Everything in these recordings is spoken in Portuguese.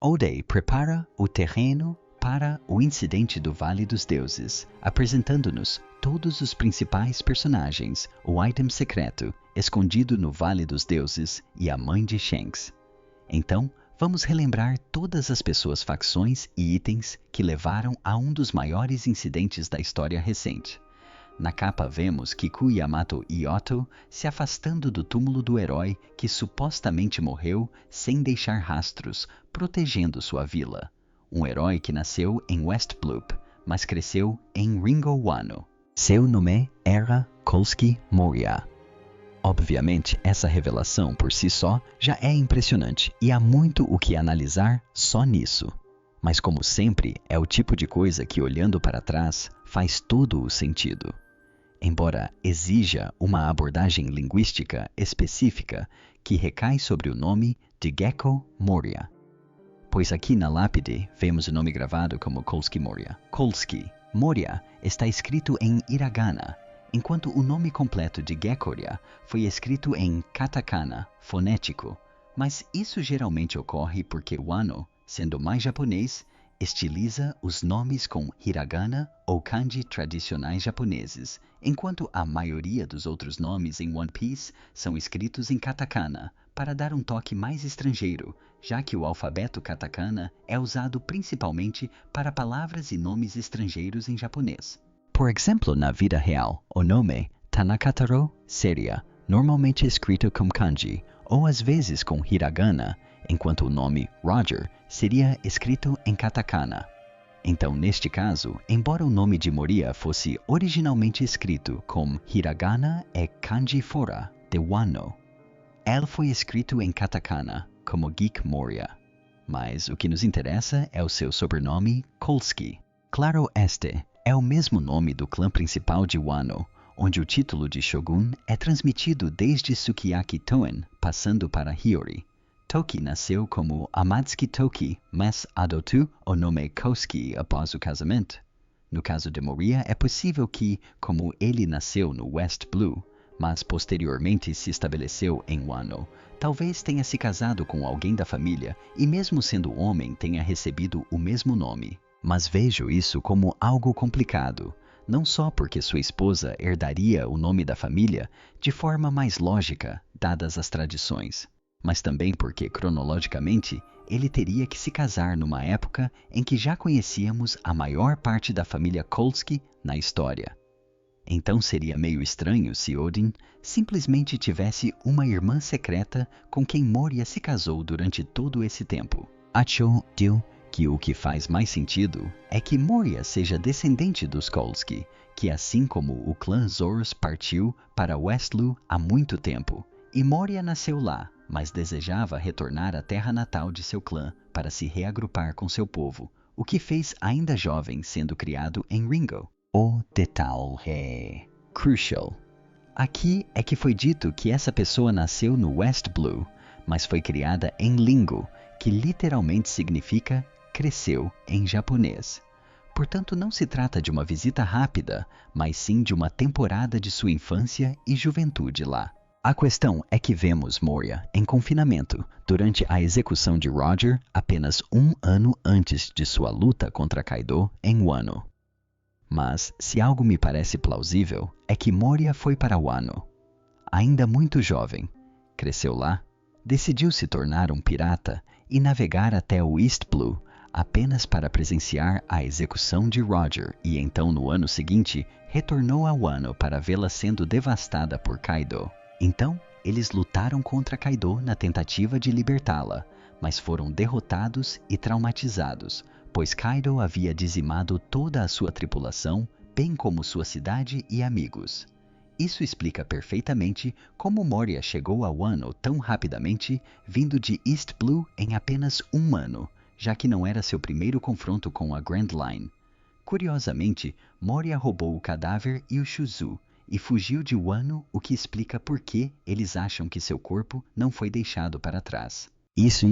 Oda prepara o terreno para o incidente do Vale dos Deuses, apresentando-nos todos os principais personagens, o item secreto, escondido no Vale dos Deuses e a mãe de Shanks. Então, vamos relembrar todas as pessoas, facções e itens que levaram a um dos maiores incidentes da história recente. Na capa vemos Kiku, Yamato e Otto se afastando do túmulo do herói que supostamente morreu sem deixar rastros, protegendo sua vila. Um herói que nasceu em Westbloop, mas cresceu em Ringo Wano. Seu nome era Kolsky Moria. Obviamente, essa revelação por si só já é impressionante e há muito o que analisar só nisso. Mas como sempre, é o tipo de coisa que, olhando para trás, faz todo o sentido. Embora exija uma abordagem linguística específica que recai sobre o nome de Gekko Moria. Pois aqui na lápide vemos o nome gravado como Kolsky Moria. Kolsky Moria está escrito em hiragana, enquanto o nome completo de Gekkoria foi escrito em katakana, fonético, mas isso geralmente ocorre porque Wano, sendo mais japonês, estiliza os nomes com hiragana ou kanji tradicionais japoneses, enquanto a maioria dos outros nomes em One Piece são escritos em katakana, para dar um toque mais estrangeiro, já que o alfabeto katakana é usado principalmente para palavras e nomes estrangeiros em japonês. Por exemplo, na vida real, o nome Tanakataro seria normalmente escrito com kanji, ou às vezes com hiragana, enquanto o nome Roger seria escrito em katakana. Então, neste caso, embora o nome de Moria fosse originalmente escrito com hiragana e kanji fora de Wano, ele foi escrito em katakana como Geek Moria. Mas o que nos interessa é o seu sobrenome Kolsky. Claro, este é o mesmo nome do clã principal de Wano, onde o título de Shogun é transmitido desde Sukiyaki Toen, passando para Hiyori. Toki nasceu como Amatsuki Toki, mas adotou o nome Kosuke após o casamento. No caso de Moria, é possível que, como ele nasceu no West Blue, mas posteriormente se estabeleceu em Wano, talvez tenha se casado com alguém da família e, mesmo sendo homem, tenha recebido o mesmo nome. Mas vejo isso como algo complicado, não só porque sua esposa herdaria o nome da família de forma mais lógica, dadas as tradições, mas também porque, cronologicamente, ele teria que se casar numa época em que já conhecíamos a maior parte da família Kolsky na história. Então seria meio estranho se Odin simplesmente tivesse uma irmã secreta com quem Moria se casou durante todo esse tempo. Acho que o que faz mais sentido é que Moria seja descendente dos Kolsky, que assim como o clã Zoros partiu para Westlu há muito tempo, e Moria nasceu lá, mas desejava retornar à terra natal de seu clã para se reagrupar com seu povo, o que fez ainda jovem sendo criado em Ringo. O detalhe é crucial. Aqui é que foi dito que essa pessoa nasceu no West Blue, mas foi criada em Lingo, que literalmente significa cresceu em japonês. Portanto, não se trata de uma visita rápida, mas sim de uma temporada de sua infância e juventude lá. A questão é que vemos Moria em confinamento durante a execução de Roger apenas um ano antes de sua luta contra Kaido em Wano. Mas, se algo me parece plausível, é que Moria foi para Wano. Ainda muito jovem, cresceu lá, decidiu se tornar um pirata e navegar até o East Blue apenas para presenciar a execução de Roger e então no ano seguinte retornou a Wano para vê-la sendo devastada por Kaido. Então, eles lutaram contra Kaido na tentativa de libertá-la, mas foram derrotados e traumatizados, pois Kaido havia dizimado toda a sua tripulação, bem como sua cidade e amigos. Isso explica perfeitamente como Moria chegou a Wano tão rapidamente, vindo de East Blue em apenas um ano, já que não era seu primeiro confronto com a Grand Line. Curiosamente, Moria roubou o cadáver e o Shuzu, e fugiu de Wano, o que explica por que eles acham que seu corpo não foi deixado para trás. Isso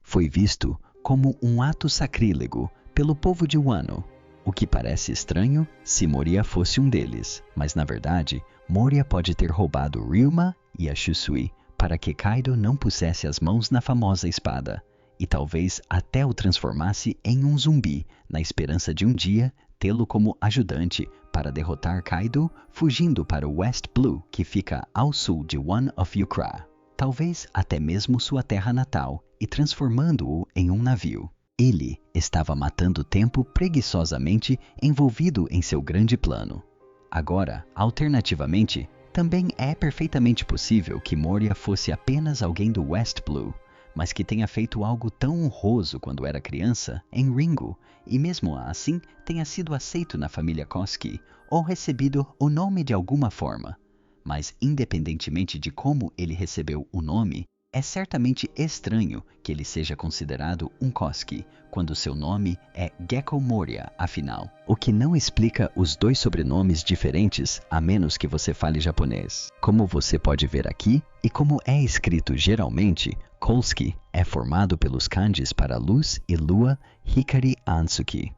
foi visto como um ato sacrílego pelo povo de Wano, o que parece estranho se Moria fosse um deles, mas na verdade, Moria pode ter roubado Ryuma e a Shusui para que Kaido não pusesse as mãos na famosa espada. e talvez até o transformasse em um zumbi, na esperança de um dia tê-lo como ajudante para derrotar Kaido, fugindo para o West Blue, que fica ao sul de One of Ukra. Talvez até mesmo sua terra natal, e transformando-o em um navio. Ele estava matando tempo preguiçosamente envolvido em seu grande plano. Agora, alternativamente, também é perfeitamente possível que Moria fosse apenas alguém do West Blue, mas que tenha feito algo tão honroso quando era criança em Ringo, e mesmo assim tenha sido aceito na família Koski ou recebido o nome de alguma forma. Mas independentemente de como ele recebeu o nome, é certamente estranho que ele seja considerado um Koski, quando seu nome é Gekko Moria, afinal. O que não explica os dois sobrenomes diferentes, a menos que você fale japonês. Como você pode ver aqui, e como é escrito geralmente, Kolski é formado pelos kanjis para luz e lua Hikari Ansuki.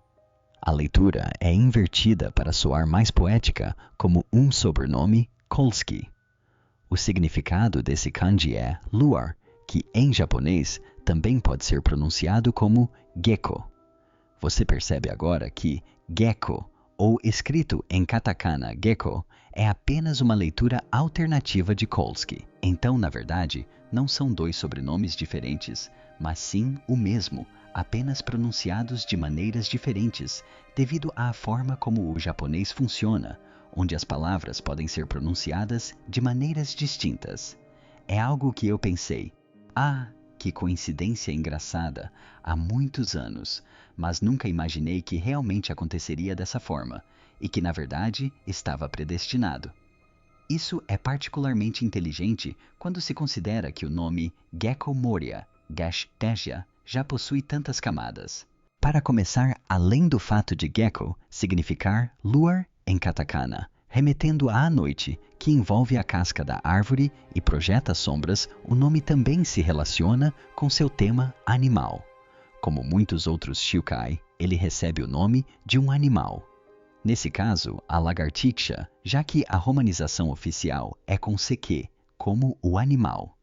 A leitura é invertida para soar mais poética, como um sobrenome Kolski. O significado desse kanji é luar, que em japonês também pode ser pronunciado como Gekko. Você percebe agora que Gekko, ou escrito em katakana Gekko, é apenas uma leitura alternativa de Kolski. Então, na verdade, não são dois sobrenomes diferentes, mas sim o mesmo, apenas pronunciados de maneiras diferentes, devido à forma como o japonês funciona, onde as palavras podem ser pronunciadas de maneiras distintas. É algo que eu pensei, que coincidência engraçada, há muitos anos, mas nunca imaginei que realmente aconteceria dessa forma, e que na verdade estava predestinado. Isso é particularmente inteligente quando se considera que o nome Gekko Moria, Teja, já possui tantas camadas. Para começar, além do fato de Gekko significar luar em katakana, remetendo à noite, que envolve a casca da árvore e projeta sombras, o nome também se relaciona com seu tema animal. Como muitos outros Shiukai, ele recebe o nome de um animal. Nesse caso, a lagartixa, já que a romanização oficial é com CQ, como o animal.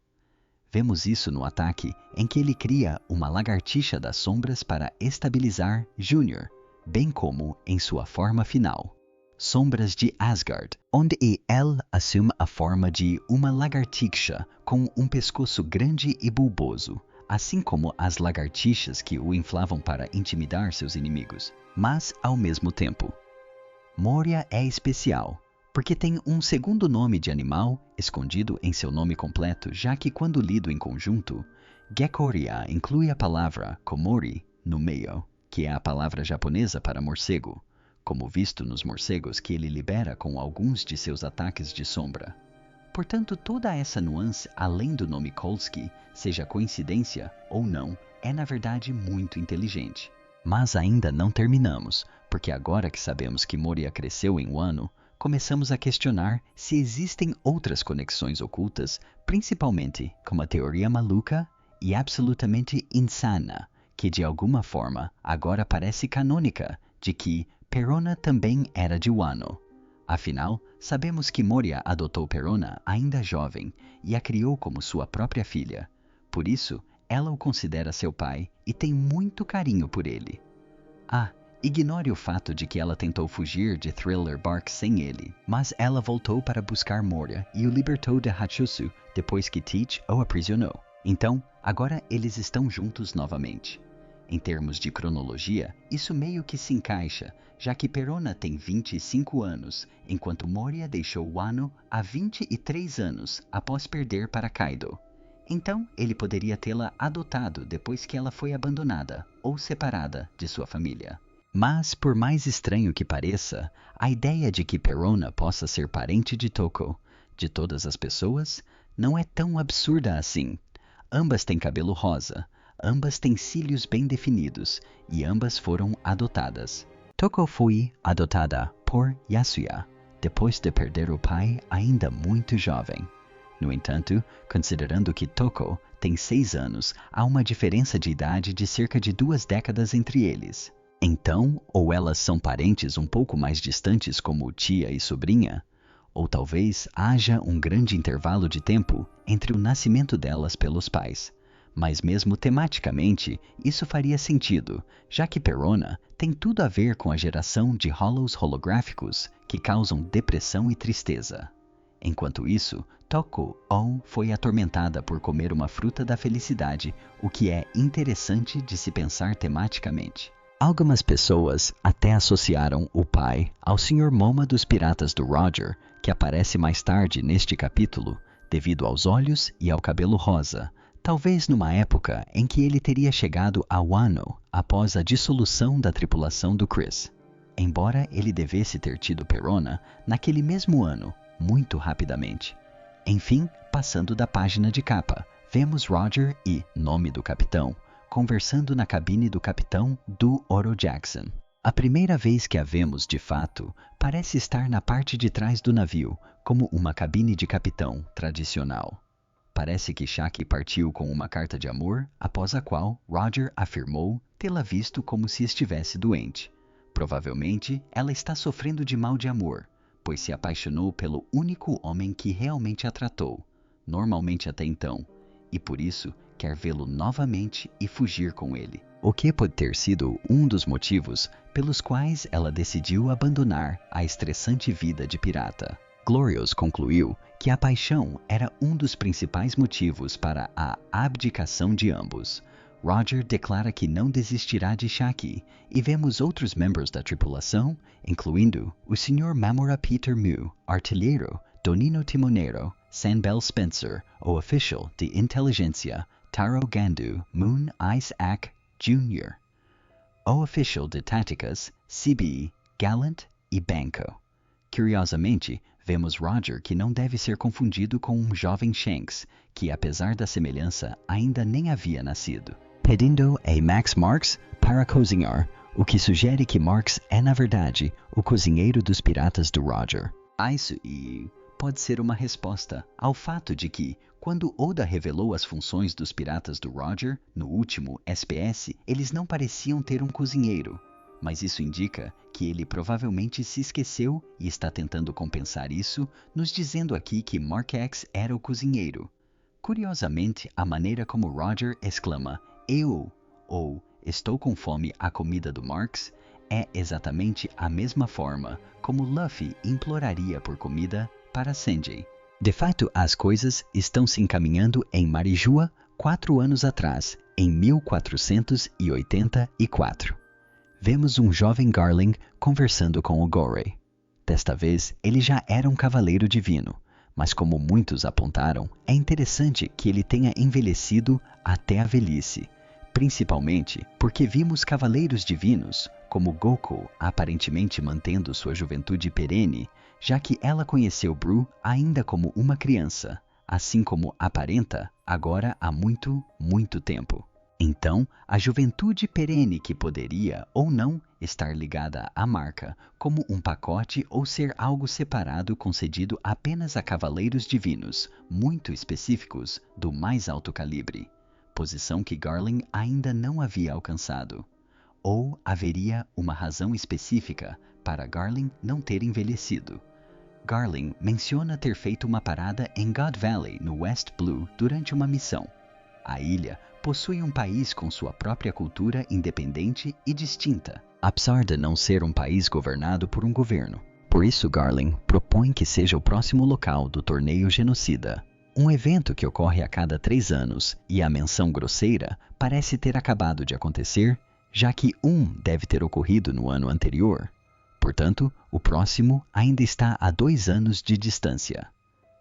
Vemos isso no ataque em que ele cria uma lagartixa das sombras para estabilizar Júnior, bem como em sua forma final. Sombras de Asgard, onde ele assume a forma de uma lagartixa com um pescoço grande e bulboso, assim como as lagartixas que o inflavam para intimidar seus inimigos. Mas, ao mesmo tempo, Moria é especial, porque tem um segundo nome de animal escondido em seu nome completo, já que quando lido em conjunto, Gekkoria inclui a palavra komori no meio, que é a palavra japonesa para morcego, como visto nos morcegos que ele libera com alguns de seus ataques de sombra. Portanto, toda essa nuance além do nome Kolski, seja coincidência ou não, é na verdade muito inteligente. Mas ainda não terminamos, porque agora que sabemos que Moria cresceu em Wano, começamos a questionar se existem outras conexões ocultas, principalmente com uma teoria maluca e absolutamente insana, que de alguma forma agora parece canônica, de que Perona também era de Wano. Afinal, sabemos que Moria adotou Perona ainda jovem e a criou como sua própria filha. Por isso, ela o considera seu pai e tem muito carinho por ele. Ignore o fato de que ela tentou fugir de Thriller Bark sem ele, mas ela voltou para buscar Moria e o libertou de Hatsusu depois que Teach o aprisionou. Então, agora eles estão juntos novamente. Em termos de cronologia, isso meio que se encaixa, já que Perona tem 25 anos, enquanto Moria deixou Wano há 23 anos após perder para Kaido. Então, ele poderia tê-la adotado depois que ela foi abandonada ou separada de sua família. Mas, por mais estranho que pareça, a ideia de que Perona possa ser parente de Toko, de todas as pessoas, não é tão absurda assim. Ambas têm cabelo rosa, ambas têm cílios bem definidos e ambas foram adotadas. Toko foi adotada por Yasuya, depois de perder o pai ainda muito jovem. No entanto, considerando que Toko tem 6 anos, há uma diferença de idade de cerca de 2 décadas entre eles. Então, ou elas são parentes um pouco mais distantes como tia e sobrinha, ou talvez haja um grande intervalo de tempo entre o nascimento delas pelos pais. Mas mesmo tematicamente, isso faria sentido, já que Perona tem tudo a ver com a geração de hollows holográficos que causam depressão e tristeza. Enquanto isso, Toko-on foi atormentada por comer uma fruta da felicidade, o que é interessante de se pensar tematicamente. Algumas pessoas até associaram o pai ao Sr. Moma dos Piratas do Roger, que aparece mais tarde neste capítulo, devido aos olhos e ao cabelo rosa, talvez numa época em que ele teria chegado a Wano após a dissolução da tripulação do Chris. Embora ele devesse ter tido Perona naquele mesmo ano, muito rapidamente. Enfim, passando da página de capa, vemos Roger e nome do capitão conversando na cabine do capitão do Oro Jackson. A primeira vez que a vemos de fato parece estar na parte de trás do navio, como uma cabine de capitão tradicional. Parece que Shaki partiu com uma carta de amor, após a qual Roger afirmou tê-la visto como se estivesse doente. Provavelmente, ela está sofrendo de mal de amor, pois se apaixonou pelo único homem que realmente a tratou, normalmente até então, e por isso quer vê-lo novamente e fugir com ele. O que pode ter sido um dos motivos pelos quais ela decidiu abandonar a estressante vida de pirata. Glorious concluiu que a paixão era um dos principais motivos para a abdicação de ambos. Roger declara que não desistirá de Shaki, e vemos outros membros da tripulação, incluindo o Sr. Mamora Peter Mew, artilheiro, Donino Timoneiro, Sanbel Spencer, o official de inteligência, Taro Gandu Moon Isaac Jr., o official de táticas, CB, Gallant e Banco. Curiosamente, vemos Roger que não deve ser confundido com um jovem Shanks, que apesar da semelhança ainda nem havia nascido. Pedindo a Max Marks para cozinhar, o que sugere que Marks é na verdade o cozinheiro dos piratas do Roger. Isso pode ser uma resposta ao fato de que, quando Oda revelou as funções dos piratas do Roger, no último SPS, eles não pareciam ter um cozinheiro. Mas isso indica que ele provavelmente se esqueceu e está tentando compensar isso, nos dizendo aqui que Mark X era o cozinheiro. Curiosamente, a maneira como Roger exclama "Eu" ou "Estou com fome" a comida do Marks é exatamente a mesma forma como Luffy imploraria por comida para Sanji. De fato, as coisas estão se encaminhando em Marijua 4 anos atrás, em 1484. Vemos um jovem Garling conversando com o Gorey. Desta vez, ele já era um cavaleiro divino, mas como muitos apontaram, é interessante que ele tenha envelhecido até a velhice, principalmente porque vimos cavaleiros divinos, como Goku aparentemente mantendo sua juventude perene, já que ela conheceu Bru ainda como uma criança, assim como aparenta agora há muito, muito tempo. Então, a juventude perene que poderia ou não estar ligada à marca como um pacote ou ser algo separado concedido apenas a cavaleiros divinos, muito específicos do mais alto calibre, posição que Garling ainda não havia alcançado. Ou haveria uma razão específica para Garling não ter envelhecido. Garling menciona ter feito uma parada em God Valley, no West Blue, durante uma missão. A ilha possui um país com sua própria cultura independente e distinta, apesar de não ser um país governado por um governo. Por isso, Garling propõe que seja o próximo local do torneio genocida, um evento que ocorre a cada 3 anos, e a menção grosseira parece ter acabado de acontecer, já que um deve ter ocorrido no ano anterior. Portanto, o próximo ainda está a 2 anos de distância.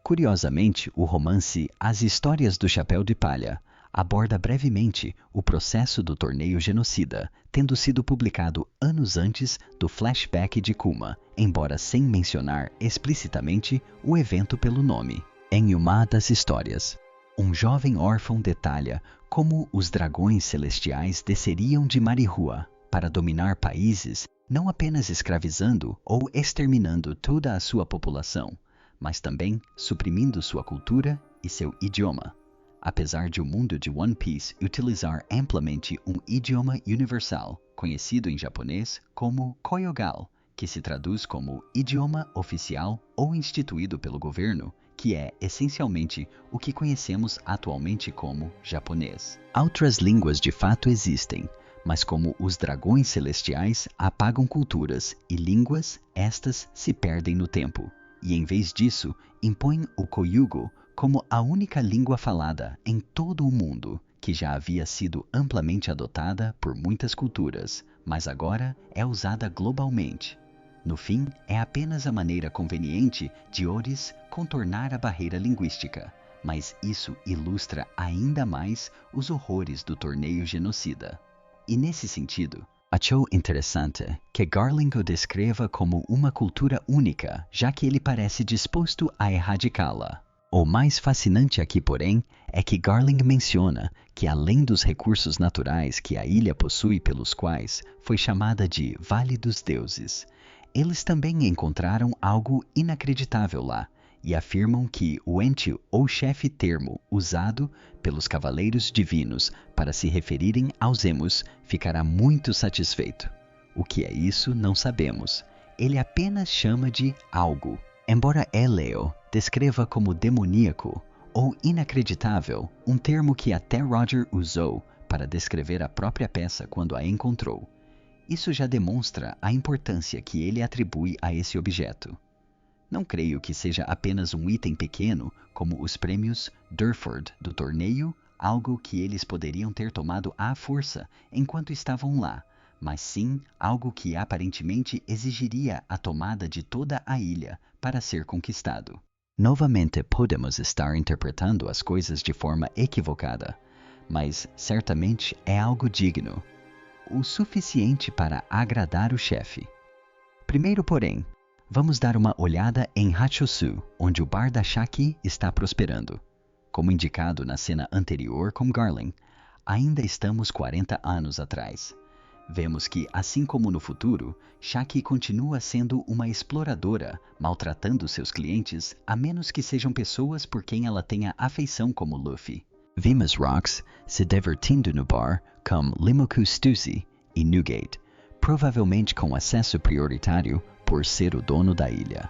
Curiosamente, o romance As Histórias do Chapéu de Palha aborda brevemente o processo do torneio genocida, tendo sido publicado anos antes do flashback de Kuma, embora sem mencionar explicitamente o evento pelo nome. Em uma das histórias, um jovem órfão detalha como os dragões celestiais desceriam de Marijua para dominar países, não apenas escravizando ou exterminando toda a sua população, mas também suprimindo sua cultura e seu idioma. Apesar de o mundo de One Piece utilizar amplamente um idioma universal, conhecido em japonês como Koyogal, que se traduz como idioma oficial ou instituído pelo governo, que é essencialmente o que conhecemos atualmente como japonês. Outras línguas de fato existem, mas como os dragões celestiais apagam culturas e línguas, estas se perdem no tempo, e em vez disso, impõem o Koyugo como a única língua falada em todo o mundo, que já havia sido amplamente adotada por muitas culturas, mas agora é usada globalmente. No fim, é apenas a maneira conveniente de Oris contornar a barreira linguística, mas isso ilustra ainda mais os horrores do torneio genocida. E nesse sentido, achou interessante que Garling o descreva como uma cultura única, já que ele parece disposto a erradicá-la. O mais fascinante aqui, porém, é que Garling menciona que, além dos recursos naturais que a ilha possui pelos quais foi chamada de Vale dos Deuses, eles também encontraram algo inacreditável lá e afirmam que o ente ou chefe termo usado pelos cavaleiros divinos para se referirem aos emos ficará muito satisfeito. O que é isso, não sabemos. Ele apenas chama de algo. Embora Eleo descreva como demoníaco ou inacreditável, um termo que até Roger usou para descrever a própria peça quando a encontrou. Isso já demonstra a importância que ele atribui a esse objeto. Não creio que seja apenas um item pequeno, como os prêmios Durford do torneio, algo que eles poderiam ter tomado à força enquanto estavam lá, mas sim algo que aparentemente exigiria a tomada de toda a ilha para ser conquistado. Novamente podemos estar interpretando as coisas de forma equivocada, mas certamente é algo digno, o suficiente para agradar o chefe. Primeiro, porém, vamos dar uma olhada em Hachosu, onde o bar da Shaki está prosperando. Como indicado na cena anterior com Garling, ainda estamos 40 anos atrás. Vemos que, assim como no futuro, Shaki continua sendo uma exploradora, maltratando seus clientes, a menos que sejam pessoas por quem ela tenha afeição como Luffy. Vimos Rox se divertindo no bar com Limoku Stussy e Newgate, provavelmente com acesso prioritário por ser o dono da ilha.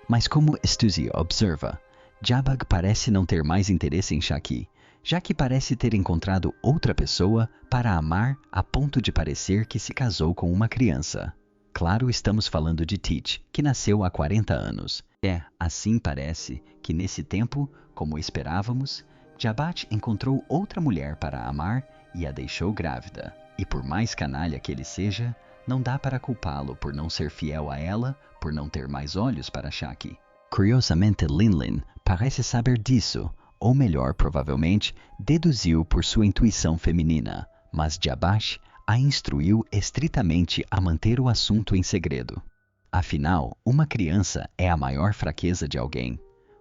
Mas como Stussy observa, Jabag parece não ter mais interesse em Shaki, já que parece ter encontrado outra pessoa para amar a ponto de parecer que se casou com uma criança. Claro, estamos falando de Teach, que nasceu há 40 anos. Assim parece que nesse tempo, como esperávamos, Jabat encontrou outra mulher para amar e a deixou grávida. E por mais canalha que ele seja, não dá para culpá-lo por não ser fiel a ela, por não ter mais olhos para Shaki. Curiosamente, Linlin parece saber disso, ou melhor, provavelmente, deduziu por sua intuição feminina, mas Jabash a instruiu estritamente a manter o assunto em segredo. Afinal, uma criança é a maior fraqueza de alguém.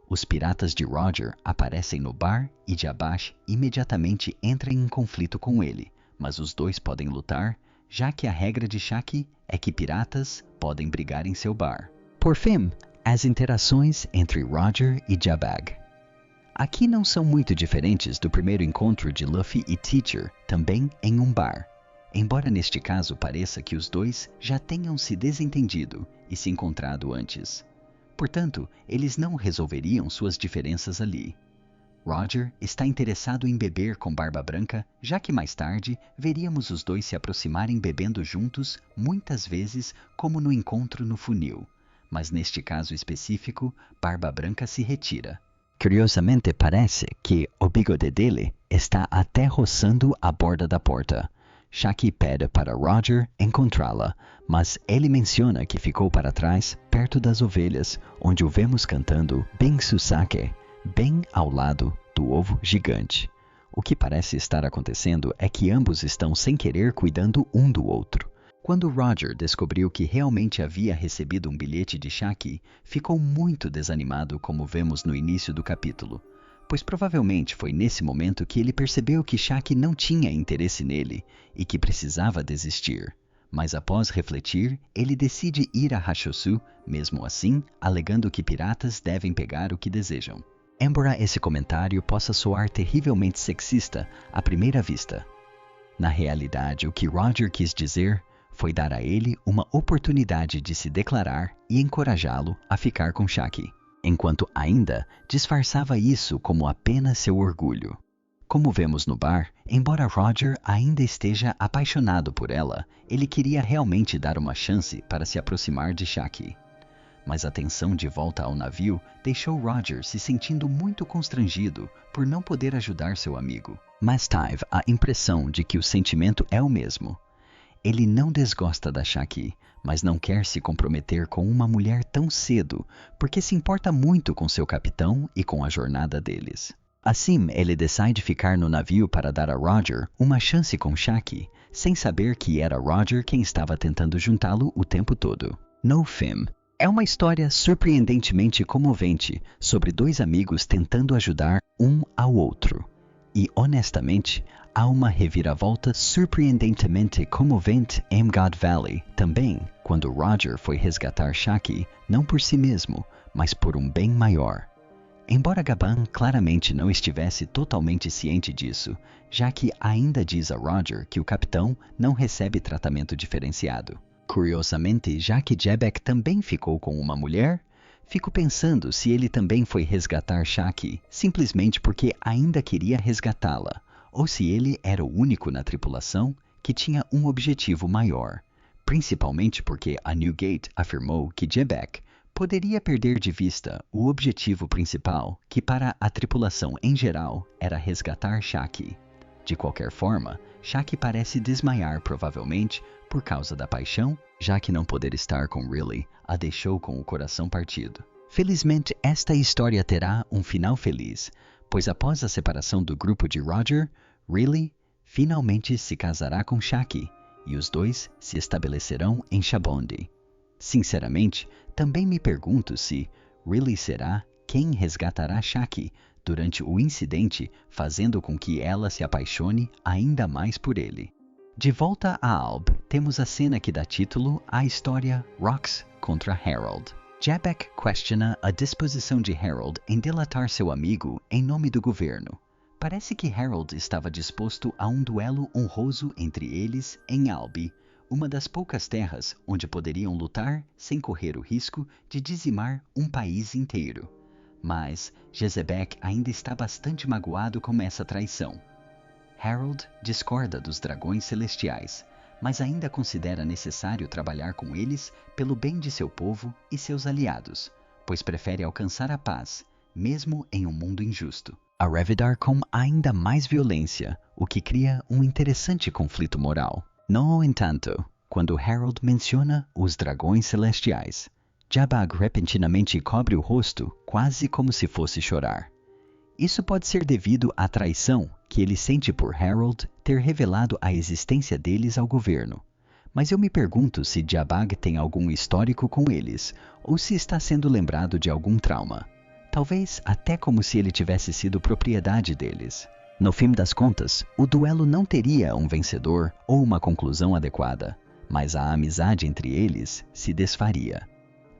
Os piratas de Roger aparecem no bar e Jabash imediatamente entra em conflito com ele, mas os dois podem lutar, já que a regra de Shaki é que piratas podem brigar em seu bar. Por fim, as interações entre Roger e Jabag. Aqui não são muito diferentes do primeiro encontro de Luffy e Teacher, também em um bar. Embora neste caso pareça que os dois já tenham se desentendido e se encontrado antes. Portanto, eles não resolveriam suas diferenças ali. Roger está interessado em beber com Barba Branca, já que mais tarde veríamos os dois se aproximarem bebendo juntos, muitas vezes como no encontro no funil. Mas neste caso específico, Barba Branca se retira. Curiosamente parece que o bigode dele está até roçando a borda da porta. Shaki pede para Roger encontrá-la, mas ele menciona que ficou para trás, perto das ovelhas, onde o vemos cantando Bing Susake, bem ao lado do ovo gigante. O que parece estar acontecendo é que ambos estão sem querer cuidando um do outro. Quando Roger descobriu que realmente havia recebido um bilhete de Shaki, ficou muito desanimado, como vemos no início do capítulo, pois provavelmente foi nesse momento que ele percebeu que Shaki não tinha interesse nele e que precisava desistir. Mas após refletir, ele decide ir a Hachosu, mesmo assim, alegando que piratas devem pegar o que desejam. Embora esse comentário possa soar terrivelmente sexista à primeira vista, na realidade o que Roger quis dizer foi dar a ele uma oportunidade de se declarar e encorajá-lo a ficar com Shaki. enquanto ainda disfarçava isso como apenas seu orgulho. Como vemos no bar, embora Roger ainda esteja apaixonado por ela, ele queria realmente dar uma chance para se aproximar de Shaki. Mas a tensão de volta ao navio deixou Roger se sentindo muito constrangido por não poder ajudar seu amigo. Mas teve a impressão de que o sentimento é o mesmo. Ele não desgosta da Shaki, mas não quer se comprometer com uma mulher tão cedo, porque se importa muito com seu capitão e com a jornada deles. Assim, ele decide ficar no navio para dar a Roger uma chance com Shaki, sem saber que era Roger quem estava tentando juntá-lo o tempo todo. No fim, é uma história surpreendentemente comovente sobre dois amigos tentando ajudar um ao outro. E, honestamente, há uma reviravolta surpreendentemente comovente em God Valley também, quando Roger foi resgatar Shaki não por si mesmo, mas por um bem maior. Embora Gaban claramente não estivesse totalmente ciente disso, já que ainda diz a Roger que o capitão não recebe tratamento diferenciado. Curiosamente, já que Jebek também ficou com uma mulher, fico pensando se ele também foi resgatar Shaki simplesmente porque ainda queria resgatá-la, ou se ele era o único na tripulação que tinha um objetivo maior, principalmente porque a Newgate afirmou que Jebek poderia perder de vista o objetivo principal, que para a tripulação em geral era resgatar Shaki. De qualquer forma, Shaki parece desmaiar provavelmente por causa da paixão, já que não poder estar com Riley a deixou com o coração partido. Felizmente, esta história terá um final feliz, pois após a separação do grupo de Roger, Riley finalmente se casará com Shaki e os dois se estabelecerão em Shabondi. Sinceramente, também me pergunto se Riley será quem resgatará Shaki durante o incidente, fazendo com que ela se apaixone ainda mais por ele. De volta a Alb, temos a cena que dá título à história Rox contra Harold. Jebek questiona a disposição de Harold em delatar seu amigo em nome do governo. Parece que Harold estava disposto a um duelo honroso entre eles em Albi, uma das poucas terras onde poderiam lutar sem correr o risco de dizimar um país inteiro. Mas Jezebek ainda está bastante magoado com essa traição. Harold discorda dos dragões celestiais, mas ainda considera necessário trabalhar com eles pelo bem de seu povo e seus aliados, pois prefere alcançar a paz, mesmo em um mundo injusto. A revidar com ainda mais violência, o que cria um interessante conflito moral. No entanto, quando Harold menciona os dragões celestiais, Jabag repentinamente cobre o rosto, quase como se fosse chorar. Isso pode ser devido à traição que ele sente por Harold ter revelado a existência deles ao governo. Mas eu me pergunto se Jabag tem algum histórico com eles, ou se está sendo lembrado de algum trauma. Talvez até como se ele tivesse sido propriedade deles. No fim das contas, o duelo não teria um vencedor ou uma conclusão adequada, mas a amizade entre eles se desfaria.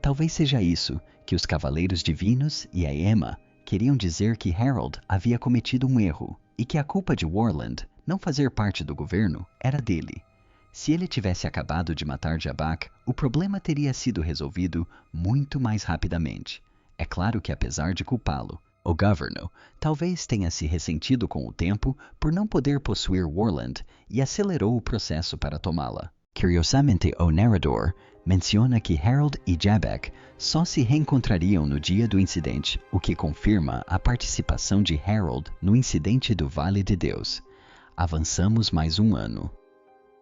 Talvez seja isso que os Cavaleiros Divinos e a Emma queriam dizer, que Harold havia cometido um erro e que a culpa de Warland não fazer parte do governo era dele. Se ele tivesse acabado de matar Jabak, o problema teria sido resolvido muito mais rapidamente. É claro que, apesar de culpá-lo, o governo talvez tenha se ressentido com o tempo por não poder possuir Warland e acelerou o processo para tomá-la. Curiosamente, o narrador menciona que Harold e Jabek só se reencontrariam no dia do incidente, o que confirma a participação de Harold no incidente do Vale de Deus. Avançamos mais um ano.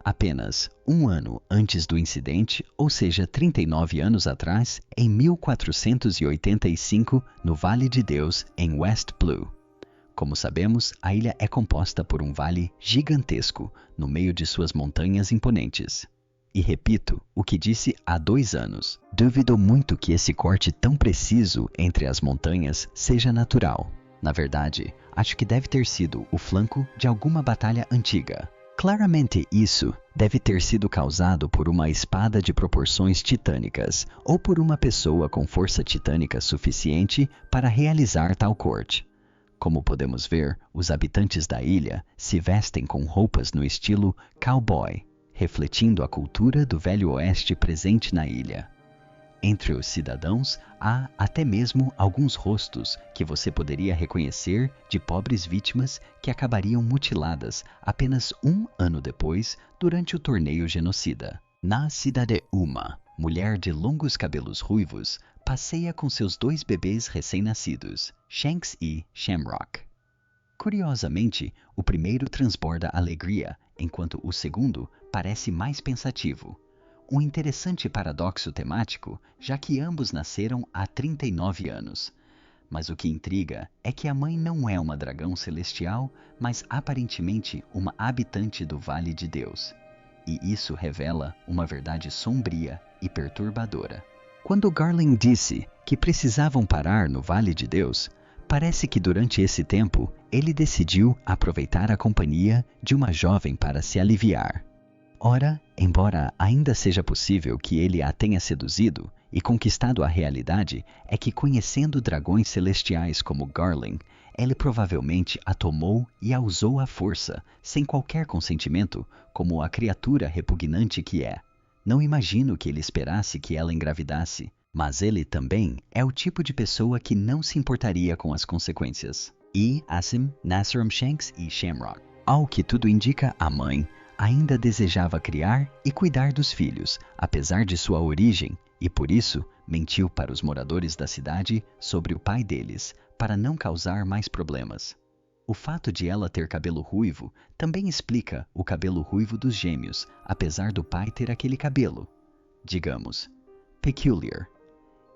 Apenas um ano antes do incidente, ou seja, 39 anos atrás, em 1485, no Vale de Deus, em West Blue. Como sabemos, a ilha é composta por um vale gigantesco no meio de suas montanhas imponentes. E repito o que disse há 2 anos. Duvido muito que esse corte tão preciso entre as montanhas seja natural. Na verdade, acho que deve ter sido o flanco de alguma batalha antiga. Claramente isso deve ter sido causado por uma espada de proporções titânicas ou por uma pessoa com força titânica suficiente para realizar tal corte. Como podemos ver, os habitantes da ilha se vestem com roupas no estilo cowboy, refletindo a cultura do Velho Oeste presente na ilha. Entre os cidadãos, há até mesmo alguns rostos que você poderia reconhecer de pobres vítimas que acabariam mutiladas apenas um ano depois durante o torneio genocida. Na cidade Uma, mulher de longos cabelos ruivos passeia com seus 2 bebês recém-nascidos, Shanks e Shamrock. Curiosamente, o primeiro transborda alegria, enquanto o segundo parece mais pensativo. Um interessante paradoxo temático, já que ambos nasceram há 39 anos. Mas o que intriga é que a mãe não é uma dragão celestial, mas aparentemente uma habitante do Vale de Deus. E isso revela uma verdade sombria e perturbadora. Quando Garland disse que precisavam parar no Vale de Deus, parece que durante esse tempo ele decidiu aproveitar a companhia de uma jovem para se aliviar. Ora, embora ainda seja possível que ele a tenha seduzido e conquistado a realidade, é que conhecendo dragões celestiais como Garland, ele provavelmente a tomou e a usou à força, sem qualquer consentimento, como a criatura repugnante que é. Não imagino que ele esperasse que ela engravidasse, mas ele também é o tipo de pessoa que não se importaria com as consequências. E Asim, Nasram Shanks e Shamrock. Ao que tudo indica, a mãe ainda desejava criar e cuidar dos filhos, apesar de sua origem, e por isso mentiu para os moradores da cidade sobre o pai deles, para não causar mais problemas. O fato de ela ter cabelo ruivo também explica o cabelo ruivo dos gêmeos, apesar do pai ter aquele cabelo, digamos, peculiar.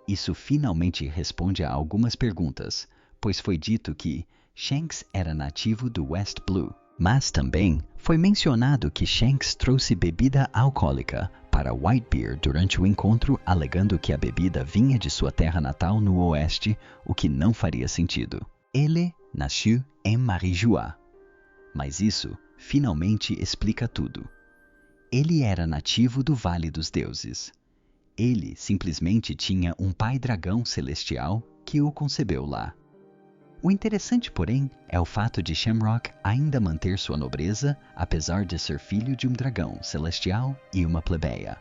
Isso finalmente responde a algumas perguntas, pois foi dito que Shanks era nativo do West Blue. Mas também foi mencionado que Shanks trouxe bebida alcoólica para Whitebeard durante o encontro, alegando que a bebida vinha de sua terra natal no oeste, o que não faria sentido. Ele nasceu em Marijoa. Mas isso finalmente explica tudo. Ele era nativo do Vale dos Deuses. Ele simplesmente tinha um pai dragão celestial que o concebeu lá. O interessante, porém, é o fato de Shamrock ainda manter sua nobreza, apesar de ser filho de um dragão celestial e uma plebeia.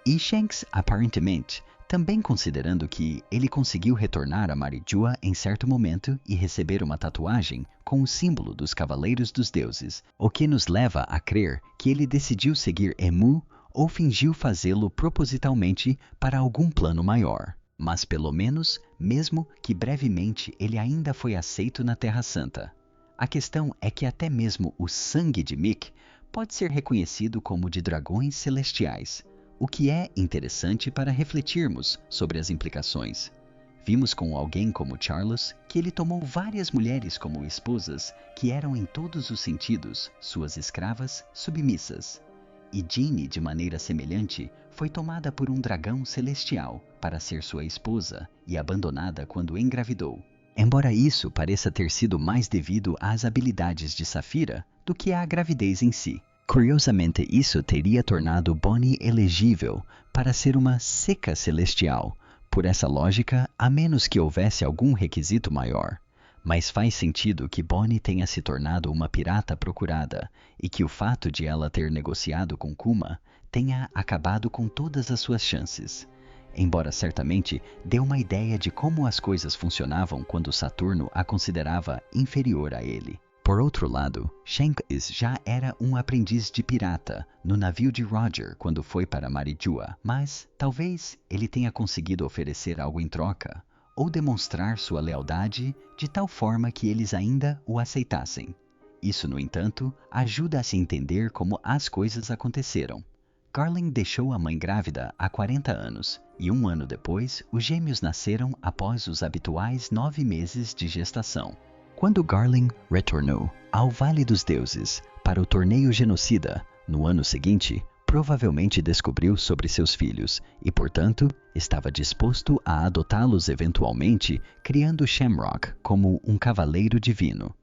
E Shanks, aparentemente, também considerando que ele conseguiu retornar a Marijoa em certo momento e receber uma tatuagem com o símbolo dos Cavaleiros dos Deuses, o que nos leva a crer que ele decidiu seguir Emu ou fingiu fazê-lo propositalmente para algum plano maior. Mas pelo menos, mesmo que brevemente, ele ainda foi aceito na Terra Santa. A questão é que até mesmo o sangue de Mick pode ser reconhecido como de dragões celestiais, o que é interessante para refletirmos sobre as implicações. Vimos com alguém como Charles que ele tomou várias mulheres como esposas que eram em todos os sentidos suas escravas submissas. E Ginny, de maneira semelhante, foi tomada por um dragão celestial para ser sua esposa e abandonada quando engravidou. Embora isso pareça ter sido mais devido às habilidades de Saphira do que à gravidez em si. Curiosamente, isso teria tornado Bonnie elegível para ser uma seca celestial, por essa lógica, a menos que houvesse algum requisito maior. Mas faz sentido que Bonnie tenha se tornado uma pirata procurada e que o fato de ela ter negociado com Kuma tenha acabado com todas as suas chances. Embora certamente dê uma ideia de como as coisas funcionavam quando Saturno a considerava inferior a ele. Por outro lado, Shanks já era um aprendiz de pirata no navio de Roger quando foi para Marijoa, mas talvez ele tenha conseguido oferecer algo em troca, ou demonstrar sua lealdade de tal forma que eles ainda o aceitassem. Isso, no entanto, ajuda a se entender como as coisas aconteceram. Garland deixou a mãe grávida há 40 anos, e um ano depois, os gêmeos nasceram após os habituais 9 meses de gestação. Quando Garland retornou ao Vale dos Deuses para o torneio genocida, no ano seguinte, provavelmente descobriu sobre seus filhos e, portanto, estava disposto a adotá-los eventualmente, criando Shamrock como um cavaleiro divino.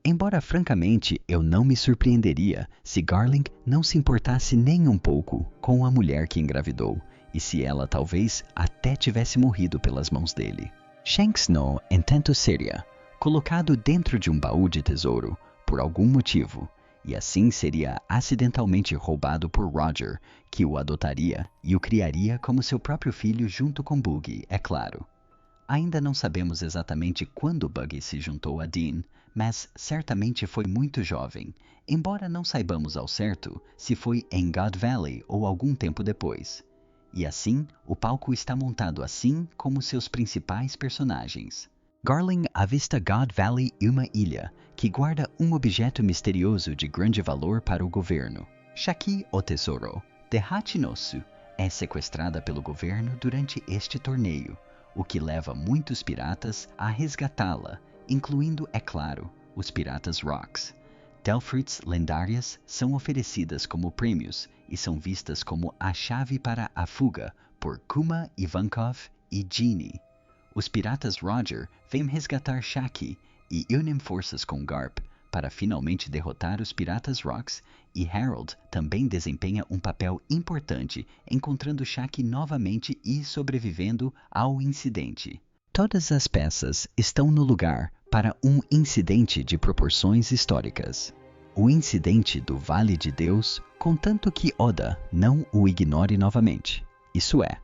Embora, francamente, eu não me surpreenderia se Garland não se importasse nem um pouco com a mulher que engravidou, e se ela talvez até tivesse morrido pelas mãos dele. Shanks no entanto seria colocado dentro de um baú de tesouro, por algum motivo, e assim seria acidentalmente roubado por Roger, que o adotaria e o criaria como seu próprio filho junto com Boogie, é claro. Ainda não sabemos exatamente quando Buggy se juntou a Dean, mas certamente foi muito jovem, embora não saibamos ao certo se foi em God Valley ou algum tempo depois. E assim, o palco está montado assim como seus principais personagens. Garling avista God Valley e uma ilha, que guarda um objeto misterioso de grande valor para o governo. Shaki, o tesouro, de Hachinosu, é sequestrada pelo governo durante este torneio, o que leva muitos piratas a resgatá-la, incluindo, é claro, os Piratas Rocks. Telfruits lendárias são oferecidas como prêmios e são vistas como a chave para a fuga por Kuma Ivankov e Genie. Os Piratas Roger vêm resgatar Shaki e unem forças com Garp para finalmente derrotar os Piratas Rocks, e Harold também desempenha um papel importante encontrando Shaki novamente e sobrevivendo ao incidente. Todas as peças estão no lugar para um incidente de proporções históricas. O incidente do Vale de Deus, contanto que Oda não o ignore novamente. Isso é,